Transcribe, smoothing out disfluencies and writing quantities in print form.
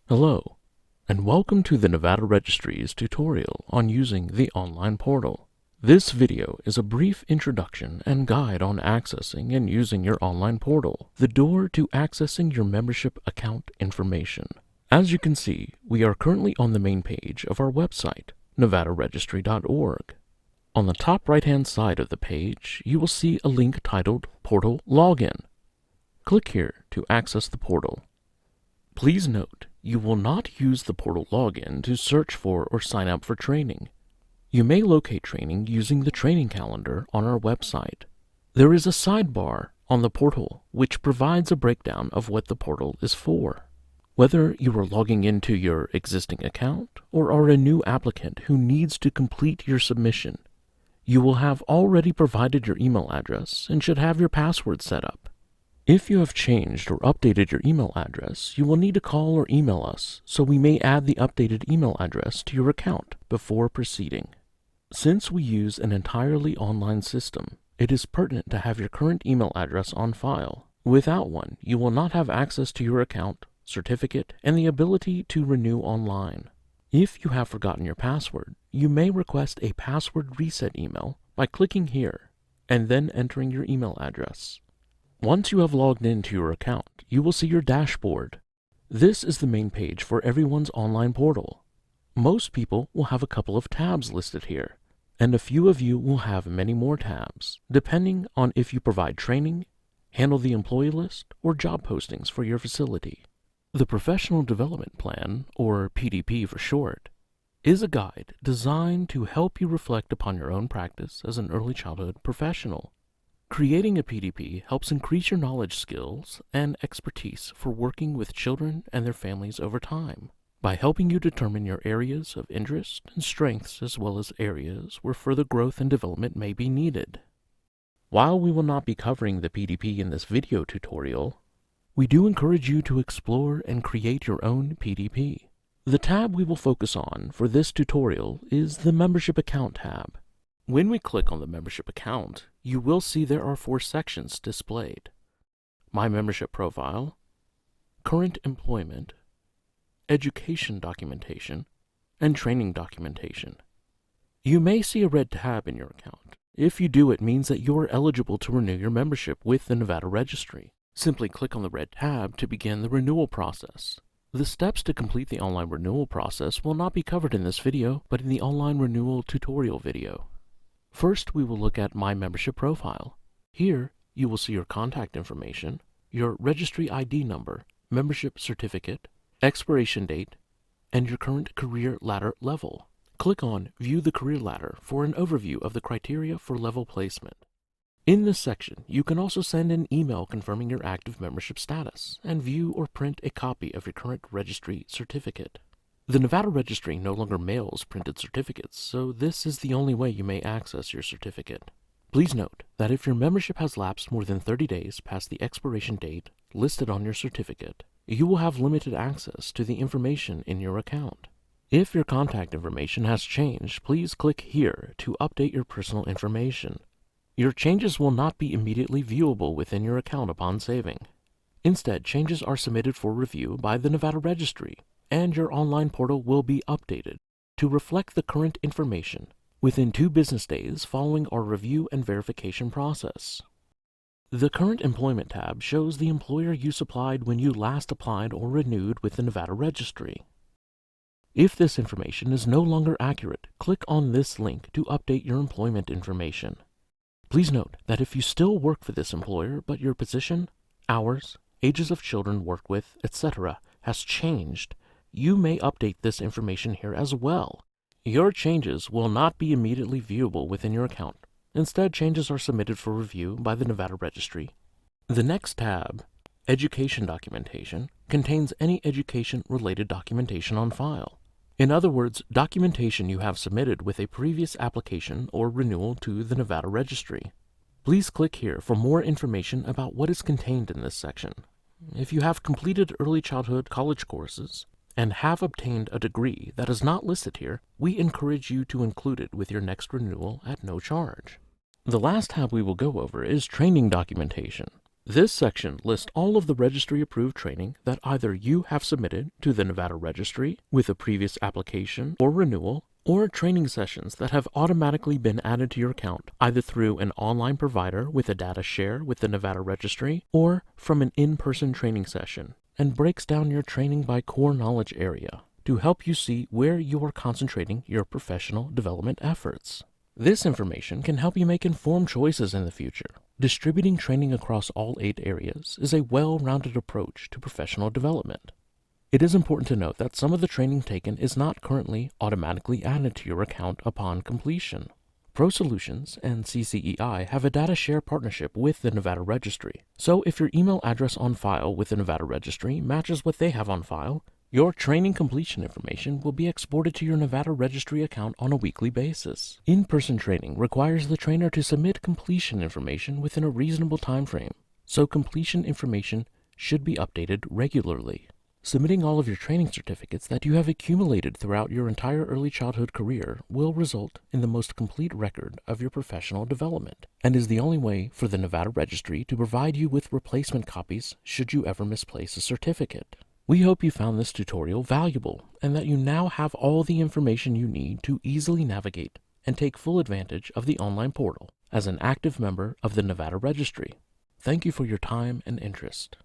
Hello, and welcome to the Nevada Registry's tutorial on using the online portal. This video is a brief introduction and guide on accessing and using your online portal, the door to accessing your membership account information. As you can see, we are currently on the main page of our website, nevadaregistry.org. On the top right-hand side of the page, you will see a link titled Portal Login. Click here to access the portal. Please note, you will not use the portal login to search for or sign up for training. You may locate training using the training calendar on our website. There is a sidebar on the portal which provides a breakdown of what the portal is for. Whether you are logging into your existing account or are a new applicant who needs to complete your submission, you will have already provided your email address and should have your password set up. If you have changed or updated your email address, you will need to call or email us so we may add the updated email address to your account before proceeding. Since we use an entirely online system, it is pertinent to have your current email address on file. Without one, you will not have access to your account, certificate, and the ability to renew online. If you have forgotten your password, you may request a password reset email by clicking here and then entering your email address. Once you have logged into your account, you will see your dashboard. This is the main page for everyone's online portal. Most people will have a couple of tabs listed here, and a few of you will have many more tabs, depending on if you provide training, handle the employee list, or job postings for your facility. The Professional Development Plan, or PDP for short, is a guide designed to help you reflect upon your own practice as an early childhood professional. Creating a PDP helps increase your knowledge, skills, and expertise for working with children and their families over time, by helping you determine your areas of interest and strengths as well as areas where further growth and development may be needed. While we will not be covering the PDP in this video tutorial, we do encourage you to explore and create your own PDP. The tab we will focus on for this tutorial is the Membership Account tab. When we click on the membership account, you will see there are 4 sections displayed: My Membership Profile, Current Employment, Education Documentation, and Training Documentation. You may see a red tab in your account. If you do, it means that you are eligible to renew your membership with the Nevada Registry. Simply click on the red tab to begin the renewal process. The steps to complete the online renewal process will not be covered in this video, but in the online renewal tutorial video. First, we will look at My Membership Profile. Here, you will see your contact information, your registry ID number, membership certificate, expiration date, and your current career ladder level. Click on View the Career Ladder for an overview of the criteria for level placement. In this section, you can also send an email confirming your active membership status and view or print a copy of your current registry certificate. The Nevada Registry no longer mails printed certificates, so this is the only way you may access your certificate. Please note that if your membership has lapsed more than 30 days past the expiration date listed on your certificate, you will have limited access to the information in your account. If your contact information has changed, please click here to update your personal information. Your changes will not be immediately viewable within your account upon saving. Instead, changes are submitted for review by the Nevada Registry, and your online portal will be updated to reflect the current information within 2 business days following our review and verification process. The Current Employment tab shows the employer you supplied when you last applied or renewed with the Nevada Registry. If this information is no longer accurate, click on this link to update your employment information. Please note that if you still work for this employer, but your position, hours, ages of children worked with, etc. has changed, you may update this information here as well. Your changes will not be immediately viewable within your account. Instead, changes are submitted for review by the Nevada Registry. The next tab, Education Documentation, contains any education-related documentation on file. In other words, documentation you have submitted with a previous application or renewal to the Nevada Registry. Please click here for more information about what is contained in this section. If you have completed early childhood college courses and have obtained a degree that is not listed here, we encourage you to include it with your next renewal at no charge. The last tab we will go over is Training Documentation. This section lists all of the registry-approved training that either you have submitted to the Nevada Registry with a previous application or renewal, or training sessions that have automatically been added to your account, either through an online provider with a data share with the Nevada Registry, or from an in-person training session, and breaks down your training by core knowledge area to help you see where you are concentrating your professional development efforts. This information can help you make informed choices in the future. Distributing training across all 8 areas is a well-rounded approach to professional development. It is important to note that some of the training taken is not currently automatically added to your account upon completion. Pro Solutions and CCEI have a data share partnership with the Nevada Registry, so if your email address on file with the Nevada Registry matches what they have on file, your training completion information will be exported to your Nevada Registry account on a weekly basis. In-person training requires the trainer to submit completion information within a reasonable time frame, so completion information should be updated regularly. Submitting all of your training certificates that you have accumulated throughout your entire early childhood career will result in the most complete record of your professional development, and is the only way for the Nevada Registry to provide you with replacement copies should you ever misplace a certificate. We hope you found this tutorial valuable and that you now have all the information you need to easily navigate and take full advantage of the online portal as an active member of the Nevada Registry. Thank you for your time and interest.